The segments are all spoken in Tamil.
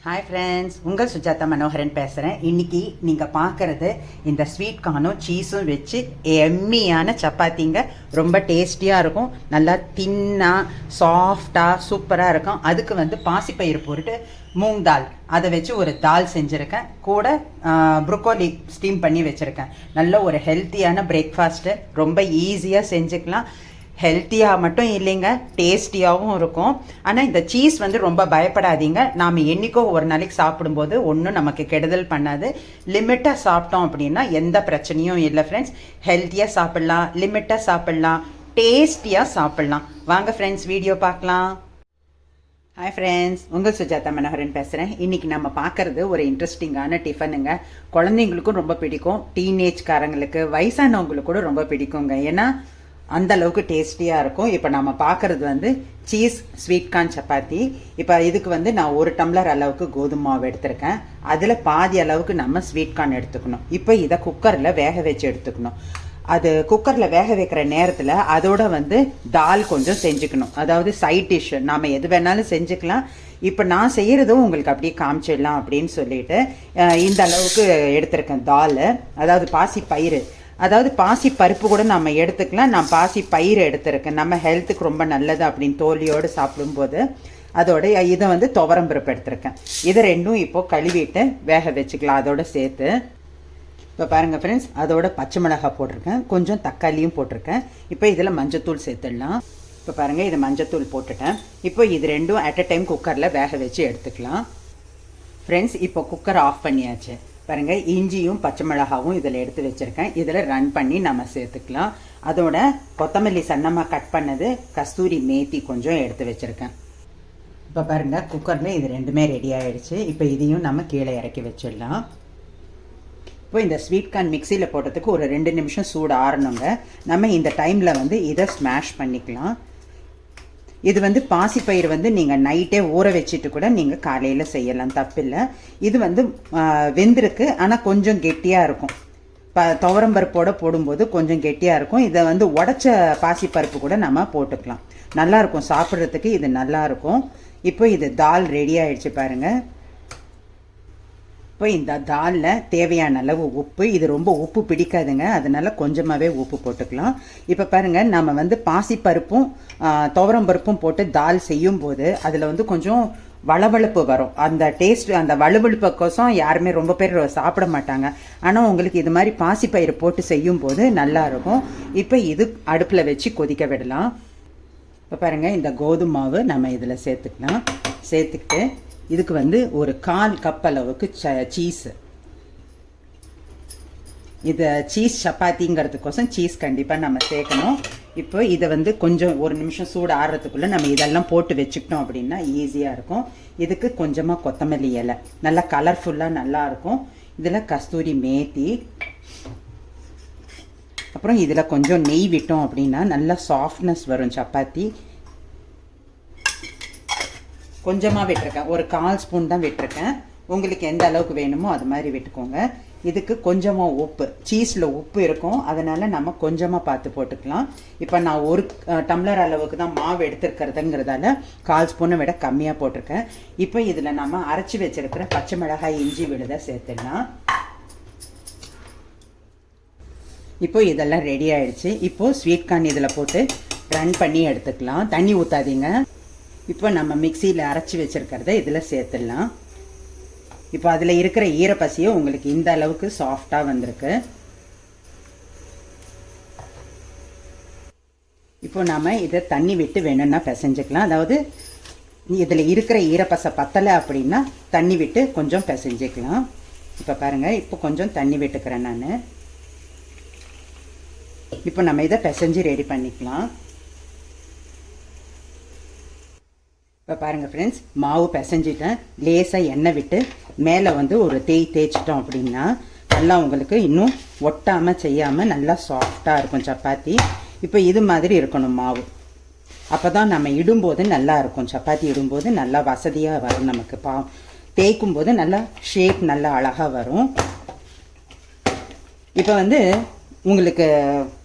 ஹாய் ஃப்ரெண்ட்ஸ், உங்கள் சுஜாதா மனோகரன் பேசுகிறேன். இன்றைக்கி நீங்கள் பார்க்குறது இந்த ஸ்வீட் கார்னும் சீஸும் வச்சு எம்மியான சப்பாத்திங்க. ரொம்ப டேஸ்டியாக இருக்கும், நல்லா தின்னாக சாஃப்டாக சூப்பராக இருக்கும். அதுக்கு பாசிப்பயிறு போட்டு மூங் தால் அதை வச்சு ஒரு தால் செஞ்சுருக்கேன். கூட ப்ரொக்கோலி ஸ்டீம் பண்ணி வச்சுருக்கேன். நல்ல ஒரு ஹெல்த்தியான பிரேக்ஃபாஸ்ட்டு, ரொம்ப ஈஸியாக செஞ்சுக்கலாம். ஹெல்த்தியாக மட்டும் இல்லைங்க, டேஸ்டியாகவும் இருக்கும். ஆனால் இந்த சீஸ் ரொம்ப பயப்படாதீங்க. நாம் என்றைக்கோ ஒரு நாளைக்கு சாப்பிடும்போது ஒன்றும் நமக்கு கெடுதல் பண்ணாது. லிமிட்டாக சாப்பிட்டோம் அப்படின்னா எந்த பிரச்சனையும் இல்லை ஃப்ரெண்ட்ஸ். ஹெல்த்தியாக சாப்பிட்லாம், லிமிட்டாக சாப்பிட்லாம், டேஸ்டியாக சாப்பிட்லாம். வாங்க ஃப்ரெண்ட்ஸ், வீடியோ பார்க்கலாம். ஹாய் ஃப்ரெண்ட்ஸ், உங்கள் சுஜாதா மனோகரன் பேசுகிறேன். இன்றைக்கி நம்ம பார்க்குறது ஒரு இன்ட்ரெஸ்டிங்கான டிஃபனுங்க. குழந்தைங்களுக்கும் ரொம்ப பிடிக்கும், டீனேஜ்காரங்களுக்கு, வயசானவங்களுக்கு கூட ரொம்ப பிடிக்குங்க. ஏன்னா அந்த அளவுக்கு டேஸ்டியாக இருக்கும். இப்போ நம்ம பார்க்குறது சீஸ் ஸ்வீட் கார்ன் சப்பாத்தி. இப்போ இதுக்கு நான் ஒரு டம்ளர் அளவுக்கு கோதுமை மாவு எடுத்திருக்கேன். அதில் பாதி அளவுக்கு நம்ம ஸ்வீட் கார்ன் எடுத்துக்கணும். இப்போ இதை குக்கரில் வேக வச்சு எடுத்துக்கணும். அது குக்கரில் வேக வைக்கிற நேரத்தில் அதோட தால் கொஞ்சம் செஞ்சுக்கணும். அதாவது சைட் டிஷ் நாம் எது வேணாலும் செஞ்சுக்கலாம். இப்போ நான் செய்கிறதும் உங்களுக்கு அப்படியே காமிச்சிடலாம் அப்படின்னு சொல்லிட்டு இந்த அளவுக்கு எடுத்திருக்கேன் தால். அதாவது பாசி பயிறு, அதாவது பாசி பருப்பு கூட நம்ம எடுத்துக்கலாம். நான் பாசி பயிறு எடுத்திருக்கேன். நம்ம ஹெல்த்துக்கு ரொம்ப நல்லது அப்படின்னு தோலியோடு சாப்பிடும்போது. அதோட இதை துவரம் பருப்பு எடுத்திருக்கேன். இதை ரெண்டும் இப்போது கழுவிட்டு வேக வச்சுக்கலாம் அதோட சேர்த்து. இப்போ பாருங்கள் ஃப்ரெண்ட்ஸ், அதோட பச்சை மிளகாய் போட்டிருக்கேன், கொஞ்சம் தக்காளியும் போட்டிருக்கேன். இப்போ இதில் மஞ்சத்தூள் சேர்த்துடலாம். இப்போ பாருங்கள், இது மஞ்சத்தூள் போட்டுட்டேன். இப்போ இது ரெண்டும் அட் அ டைம் குக்கரில் வேக வச்சு எடுத்துக்கலாம். ஃப்ரெண்ட்ஸ், இப்போ குக்கர் ஆஃப் பண்ணியாச்சு. பாருங்கள், இஞ்சியும் பச்சை மிளகாவும் இதில் எடுத்து வச்சுருக்கேன். இதில் ரன் பண்ணி நம்ம சேர்த்துக்கலாம். அதோட கொத்தமல்லி சன்னமாக கட் பண்ணது, கஸ்தூரி மேத்தி கொஞ்சம் எடுத்து வச்சுருக்கேன். இப்போ பாருங்கள், குக்கரில் இது ரெண்டுமே ரெடி ஆகிடுச்சு. இப்போ இதையும் நம்ம கீழே இறக்கி வச்சிடலாம். இப்போ இந்த ஸ்வீட் கார்ன் மிக்சியில் போட்டதுக்கு ஒரு 2 நிமிஷம் சூடு ஆறணுங்க. நம்ம இந்த டைமில் இதை ஸ்மாஷ் பண்ணிக்கலாம். இது பாசிப்பயிறு நீங்கள் நைட்டே ஊற வச்சுட்டு கூட நீங்கள் காலையில் செய்யலாம், தப்பில்லை. இது வெந்திருக்கு, ஆனால் கொஞ்சம் கெட்டியாக இருக்கும். துவரம்பருப்போடு போடும்போது கொஞ்சம் கெட்டியாக இருக்கும். இதை உடச்ச பாசிப்பருப்பு கூட நம்ம போட்டுக்கலாம். நல்லாயிருக்கும் சாப்பிட்றதுக்கு, இது நல்லாயிருக்கும். இப்போ இது தால் ரெடி ஆகிடுச்சு பாருங்கள். இப்போ இந்த தாலில் தேவையான அளவு உப்பு, இது ரொம்ப உப்பு பிடிக்காதுங்க, அதனால கொஞ்சமாகவே உப்பு போட்டுக்கலாம். இப்போ பாருங்கள், நம்ம பாசிப்பருப்பும் துவரம்பருப்பும் போட்டு தால் செய்யும்போது அதில் கொஞ்சம் வளவழுப்பு வரும். அந்த டேஸ்ட், அந்த வலுவழுப்புக்கோசம் யாருமே ரொம்ப பேர் சாப்பிட மாட்டாங்க. ஆனால் உங்களுக்கு இது மாதிரி பாசிப்பயிறு போட்டு செய்யும்போது நல்லாயிருக்கும். இப்போ இது அடுப்பில் வச்சு கொதிக்க விடலாம். இப்போ பாருங்கள், இந்த கோதுமை மாவு நம்ம இதில் சேர்த்துக்கலாம். சேர்த்துக்கிட்டு இதுக்கு ஒரு 1/4 கப் அளவுக்கு சீஸு. இது சீஸ் சப்பாத்திங்கிறதுக்கோசம் சீஸ் கண்டிப்பாக நம்ம சேர்க்கணும். இப்போ இதை கொஞ்சம் ஒரு நிமிஷம் சூடு ஆடுறதுக்குள்ளே நம்ம இதெல்லாம் போட்டு வச்சுக்கிட்டோம் அப்படின்னா ஈஸியாக இருக்கும். இதுக்கு கொஞ்சமாக கொத்தமல்லி இலை, நல்லா கலர்ஃபுல்லாக நல்லாயிருக்கும். இதில் கஸ்தூரி மேத்தி, அப்புறம் இதில் கொஞ்சம் நெய் விட்டோம் அப்படின்னா நல்லா சாஃப்ட்னஸ் வரும் சப்பாத்தி. கொஞ்சமாக விட்டுருக்கேன், ஒரு 1/4 ஸ்பூன் தான் விட்டுருக்கேன். உங்களுக்கு எந்த அளவுக்கு வேணுமோ அது மாதிரி விட்டுக்கோங்க. இதுக்கு கொஞ்சமாக உப்பு, சீஸில் உப்பு இருக்கும், அதனால் நம்ம கொஞ்சமாக பார்த்து போட்டுக்கலாம். இப்போ நான் ஒரு டம்ளர் அளவுக்கு தான் மாவு எடுத்துருக்கிறதுங்கிறதால 1/4 ஸ்பூனை விட கம்மியாக போட்டிருக்கேன். இப்போ இதில் நம்ம அரைச்சி வச்சுருக்கிற பச்சை மிளகாய், இஞ்சி விழுதை சேர்த்துடலாம். இப்போ இதெல்லாம் ரெடி ஆகிடுச்சு. இப்போது ஸ்வீட் கார்ன் இதில் போட்டு ரன் பண்ணி எடுத்துக்கலாம். தண்ணி ஊற்றாதீங்க. இப்போ நம்ம மிக்சியில் அரைச்சி வச்சுருக்கிறத இதில் சேர்த்துடலாம். இப்போ அதில் இருக்கிற ஈரப்பசியை உங்களுக்கு இந்த அளவுக்கு சாஃப்டாக வந்திருக்கு. இப்போ நாம் இதை தண்ணி விட்டு வேணும்னா பிசைஞ்சிக்கலாம். அதாவது இதில் இருக்கிற ஈரப்பசை பத்தலை அப்படின்னா தண்ணி விட்டு கொஞ்சம் பிசைஞ்சிக்கலாம். இப்போ பாருங்கள், இப்போ கொஞ்சம் தண்ணி விட்டுக்கிறேன் நான். இப்போ நம்ம இதை பிசைஞ்சு ரெடி பண்ணிக்கலாம். இப்போ பாருங்கள் ஃப்ரெண்ட்ஸ், மாவு பிசைஞ்சிட்டேன். லேசாக எண்ணெய் விட்டு மேலே ஒரு தேய்ச்சிட்டோம் அப்படின்னா நல்லா உங்களுக்கு இன்னும் ஒட்டாமல் செய்யாமல் நல்லா சாஃப்டாக இருக்கும் சப்பாத்தி. இப்போ இது மாதிரி இருக்கணும் மாவு. அப்போ தான் நம்ம இடும்போது நல்லா இருக்கும். சப்பாத்தி இடும்போது நல்லா வசதியாக வரும். நமக்கு தேய்க்கும் போது நல்லா ஷேப் நல்லா அழகாக வரும். இப்போ உங்களுக்கு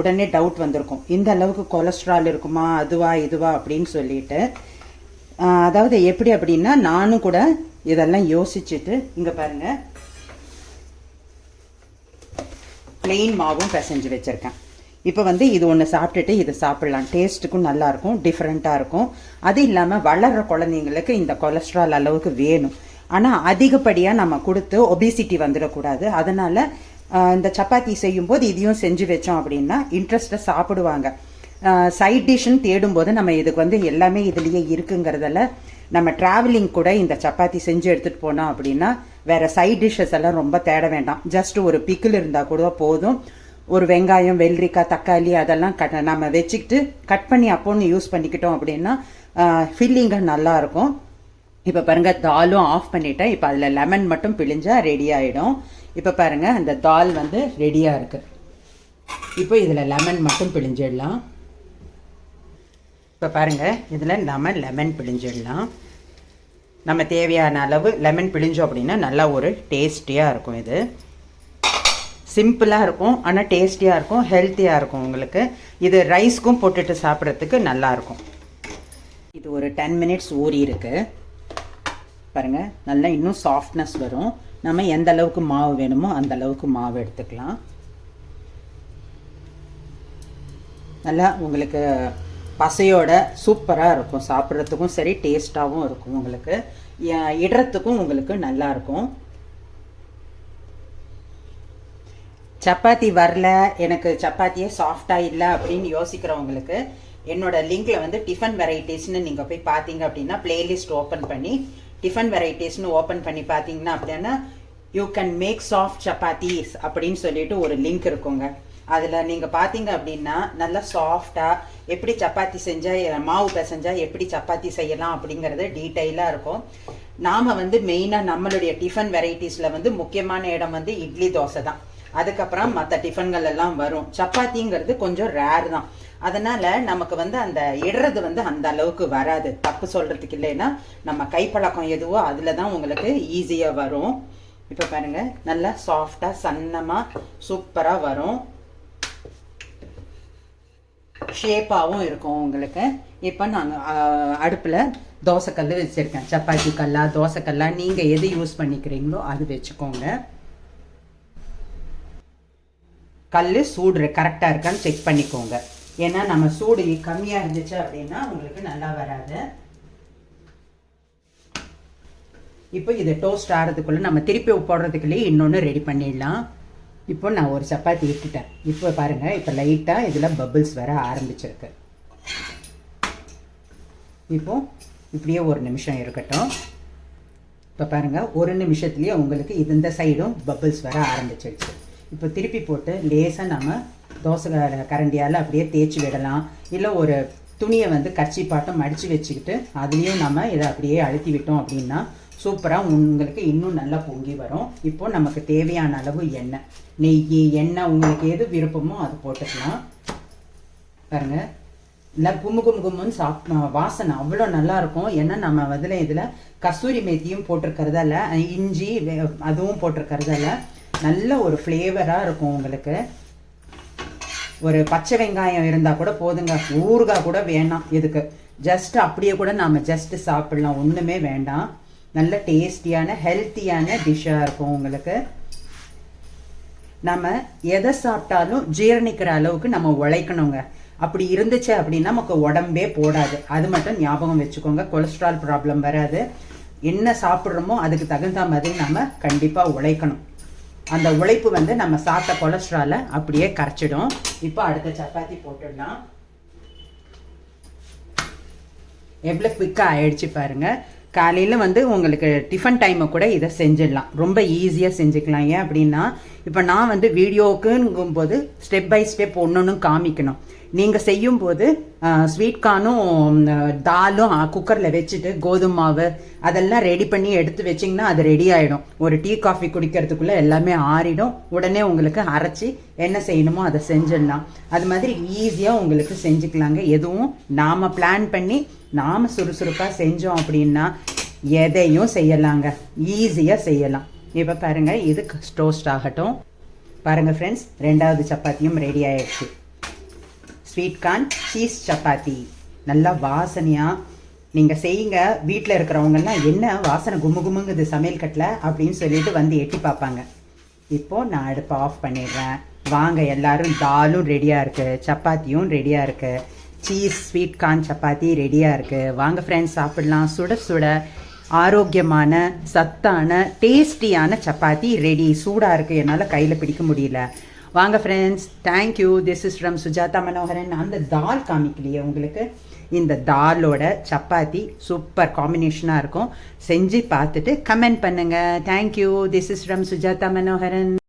உடனே டவுட் வந்திருக்கும், இந்த அளவுக்கு கொலஸ்ட்ரால் இருக்குமா, அதுவா இதுவா அப்படின்னு சொல்லிட்டு. அதாவது எப்படி அப்படின்னா, நானும் கூட இதெல்லாம் யோசிச்சுட்டு இங்கே பாருங்கள் plain மாவும் பிசைஞ்சு வச்சுருக்கேன். இப்போ வந்து இது ஒன்று சாப்பிட்டுட்டு இது சாப்பிட்லாம். டேஸ்ட்டுக்கும் நல்லாயிருக்கும், டிஃப்ரெண்ட்டாக இருக்கும். அது இல்லாமல் வளர்கிற குழந்தைங்களுக்கு இந்த கொலஸ்ட்ரால் அளவுக்கு வேணும். ஆனால் அதிகப்படியாக நம்ம கொடுத்து ஒபிசிட்டி வந்துடக்கூடாது. அதனால் இந்த சப்பாத்தி செய்யும்போது இதையும் செஞ்சு வச்சோம் அப்படின்னா இன்ட்ரெஸ்ட்டாக சாப்பிடுவாங்க. சைட் டிஷ்ஷுன்னு தேடும்போது நம்ம இதுக்கு வந்து எல்லாமே இதுலேயே இருக்குங்கிறதால நம்ம ட்ராவலிங் கூட இந்த சப்பாத்தி செஞ்சு எடுத்துகிட்டு போனோம் அப்படின்னா வேறு சைட் டிஷ்ஷஸ் எல்லாம் ரொம்ப தேட வேண்டாம். ஜஸ்ட் ஒரு பிக்கிள் இருந்தால் கூட போதும். ஒரு வெங்காயம், வெள்ளரிக்காய், தக்காளி அதெல்லாம் நம்ம வச்சுக்கிட்டு கட் பண்ணி அப்போன்னு யூஸ் பண்ணிக்கிட்டோம் அப்படின்னா ஃபில்லிங்காக நல்லாயிருக்கும். இப்போ பாருங்கள் தாலும் ஆஃப் பண்ணிட்டேன். இப்போ அதில் லெமன் மட்டும் பிழிஞ்சால் ரெடி ஆகிடும். இப்போ பாருங்கள் அந்த தால் வந்து ரெடியாக இருக்குது. இப்போ இதில் லெமன் மட்டும் பிழிஞ்சிடலாம். இப்போ பாருங்கள் இதில் நம்ம லெமன் பிழிஞ்சிடலாம். நம்ம தேவையான அளவு லெமன் பிழிஞ்சோம் அப்படின்னா நல்லா ஒரு டேஸ்டியாக இருக்கும். இது சிம்பிளாக இருக்கும், ஆனால் டேஸ்டியாக இருக்கும், ஹெல்த்தியாக இருக்கும். உங்களுக்கு இது ரைஸ்க்கும் போட்டுட்டு சாப்பிட்றதுக்கு நல்லாயிருக்கும். இது ஒரு 10 minutes ஊறி இருக்குது பாருங்கள். நல்லா இன்னும் சாஃப்ட்னஸ் வரும். நம்ம எந்த அளவுக்கு மாவு வேணுமோ அந்த அளவுக்கு மாவு எடுத்துக்கலாம். நல்லா உங்களுக்கு பசையோட சூப்பராக இருக்கும். சாப்பிட்றதுக்கும் சரி, டேஸ்ட்டாகவும் இருக்கும். உங்களுக்கு இடுறதுக்கும் உங்களுக்கு நல்லாயிருக்கும். சப்பாத்தி வரல, எனக்கு சப்பாத்தியே சாஃப்டாக இல்லை அப்படின்னு யோசிக்கிறவங்களுக்கு என்னோட லிங்க்ல வந்து டிஃபன் வெரைட்டிஸ்னு நீங்கள் போய் பார்த்தீங்க அப்படின்னா பிளேலிஸ்ட் ஓப்பன் பண்ணி டிஃபன் வெரைட்டிஸ்னு ஓப்பன் பண்ணி பார்த்தீங்கன்னா அப்படின்னா you can make soft chapatis அப்படின்னு சொல்லிட்டு ஒரு லிங்க் இருக்குங்க. அதில் நீங்கள் பார்த்தீங்க அப்படின்னா நல்லா சாஃப்டாக எப்படி சப்பாத்தி செஞ்சால் மாவு பிசைஞ்சால் எப்படி சப்பாத்தி செய்யலாம் அப்படிங்கிறது டீட்டெயிலாக இருக்கும். நாம் வந்து மெயினாக நம்மளுடைய டிஃபன் வெரைட்டிஸில் வந்து முக்கியமான இடம் வந்து இட்லி, தோசை தான். அதுக்கப்புறம் மற்ற டிஃபன்கள் எல்லாம் வரும். சப்பாத்திங்கிறது கொஞ்சம் ரேர் தான். அதனால நமக்கு வந்து அந்த இடுறது வந்து அந்த அளவுக்கு வராது. தப்பு சொல்றதுக்கு இல்லைன்னா நம்ம கைப்பழக்கம் எதுவோ அதில் தான் உங்களுக்கு ஈஸியாக வரும். இப்போ பாருங்க நல்லா சாஃப்டாக சன்னமாக சூப்பராக வரும். ஷேப்பாகவும் இருக்கும் உங்களுக்கு. இப்போ நாங்கள் அடுப்பில் தோசைக்கல் வச்சுருக்கேன். சப்பாத்தி கல்லா, தோசைக்கல்லா நீங்கள் எது யூஸ் பண்ணிக்கிறீங்களோ அது வச்சுக்கோங்க. கல் சூடு கரெக்டாக இருக்கான்னு செக் பண்ணிக்கோங்க. ஏன்னா நம்ம சூடு கம்மியாக இருந்துச்சு அப்படின்னா உங்களுக்கு நல்லா வராது. இப்போ இதை டோஸ்ட் ஆகிறதுக்குள்ளே நம்ம திருப்பி போடுறதுக்குள்ளேயே இன்னொன்று ரெடி பண்ணிடலாம். இப்போ நான் ஒரு சப்பாத்தி விட்டுட்டேன். இப்போ பாருங்கள், இப்போ லைட்டாக இதில் பபிள்ஸ் வர ஆரம்பிச்சிருக்கு. இப்போ இப்படியே ஒரு நிமிஷம் இருக்கட்டும். இப்போ பாருங்கள், ஒரு நிமிஷத்துலேயே உங்களுக்கு இந்த சைடும் பபிள்ஸ் வர ஆரம்பிச்சிருச்சு. இப்போ திருப்பி போட்டு லேசாக நம்ம தோசை கரண்டியால் அப்படியே தேய்ச்சி விடலாம். இல்லை ஒரு துணியை வந்து கர்ச்சிப்பாட்டம் மடித்து வச்சுக்கிட்டு அதுலேயும் நம்ம இதை அப்படியே அழுத்தி விட்டோம் அப்படின்னா சூப்பராக உங்களுக்கு இன்னும் நல்லா பொங்கி வரும். இப்போது நமக்கு தேவையான அளவு எண்ணெய், நெய், எண்ணெய் உங்களுக்கு எது விருப்பமோ அது போட்டுக்கலாம். பாருங்கள், இல்லை கும்மு கும்மு கும்முன்னு வாசனை அவ்வளோ நல்லாயிருக்கும். ஏன்னா நம்ம இதில் கஸ்தூரி மேத்தியும் போட்டிருக்கிறதால, இஞ்சி அதுவும் போட்டிருக்கிறதால நல்ல ஒரு ஃப்ளேவராக இருக்கும் உங்களுக்கு. ஒரு பச்சை வெங்காயம் இருந்தால் கூட போதுங்க, ஊறுகாய் கூட வேணாம் இதுக்கு. ஜஸ்ட் அப்படியே கூட நாம் ஜஸ்ட்டு சாப்பிட்லாம், ஒன்றுமே வேண்டாம். நல்ல டேஸ்டியான ஹெல்த்தியான டிஷ்ஷாக இருக்கும் உங்களுக்கு. நம்ம எதை சாப்பிட்டாலும் ஜீரணிக்கிற அளவுக்கு நம்ம உழைக்கணுங்க. அப்படி இருந்துச்சு அப்படின்னா நமக்கு உடம்பே போடாது. அது மட்டும் ஞாபகம் வச்சுக்கோங்க. கொலஸ்ட்ரால் ப்ராப்ளம் வராது. என்ன சாப்பிட்றோமோ அதுக்கு தகுந்த மாதிரி நம்ம கண்டிப்பாக உழைக்கணும். அந்த உழைப்பு வந்து நம்ம சாப்பிட்ட கொலஸ்ட்ராலை அப்படியே கரைச்சிடும். இப்போ அடுத்த சப்பாத்தி போட்டுடலாம். எவ்வளோ குவிக்காக ஆயிடுச்சு பாருங்கள். காலையில் வந்து உங்களுக்கு டிஃபன் டைமை கூட இதை செஞ்சிடலாம், ரொம்ப ஈஸியாக செஞ்சுக்கலாம். ஏன் அப்படின்னா இப்போ நான் வந்து வீடியோக்குங்கும்போது ஸ்டெப் பை ஸ்டெப் ஒன்று காமிக்கணும். நீங்கள் செய்யும்போது ஸ்வீட் கார்னும் தாலும் குக்கரில் வச்சுட்டு கோதுமை மாவு அதெல்லாம் ரெடி பண்ணி எடுத்து வச்சிங்கன்னா அது ரெடி ஆகிடும். ஒரு டீ காஃபி குடிக்கிறதுக்குள்ளே எல்லாமே ஆறிடும். உடனே உங்களுக்கு அரைச்சி என்ன செய்யணுமோ அதை செஞ்சிடலாம். அது மாதிரி ஈஸியாக உங்களுக்கு செஞ்சுக்கலாங்க. எதுவும் நாம் பிளான் பண்ணி நாம் சுறுசுறுப்பாக செஞ்சோம் அப்படின்னா எதையும் செய்யலாங்க, ஈஸியாக செய்யலாம். இப்போ பாருங்கள், இது டோஸ்ட் ஆகட்டும். பாருங்கள் ஃப்ரெண்ட்ஸ், ரெண்டாவது சப்பாத்தியும் ரெடி ஆகிடுச்சு. ஸ்வீட் கார்ன் சீஸ் சப்பாத்தி நல்லா வாசனையாக நீங்கள் செய்யுங்க. வீட்டில் இருக்கிறவங்கெல்லாம் என்ன வாசனை கும்மு கும்முங்குது சமையல் கட்டில் அப்படின்னு சொல்லிட்டு வந்து எட்டி பார்ப்பாங்க. இப்போது நான் அடுப்பை ஆஃப் பண்ணிடுறேன். வாங்க எல்லாரும், தாலும் ரெடியாக இருக்குது, சப்பாத்தியும் ரெடியாக இருக்குது, சீஸ் ஸ்வீட் கார்ன் சப்பாத்தி ரெடியாக இருக்குது. வாங்க ஃப்ரெண்ட்ஸ் சாப்பிடலாம். சுட சுட ஆரோக்கியமான சத்தான டேஸ்டியான சப்பாத்தி ரெடி. சூடாக இருக்குது, என்னால் கையில் பிடிக்க முடியல. வாங்க friends, thank you. This is from Sujatha Manoharan. அந்த தால் காமிக்கலையே உங்களுக்கு. இந்த தாலோட சப்பாத்தி சூப்பர் காம்பினேஷனாக இருக்கும். செஞ்சு பார்த்துட்டு கமெண்ட் பண்ணுங்கள். Thank you. This is from Sujatha Manoharan.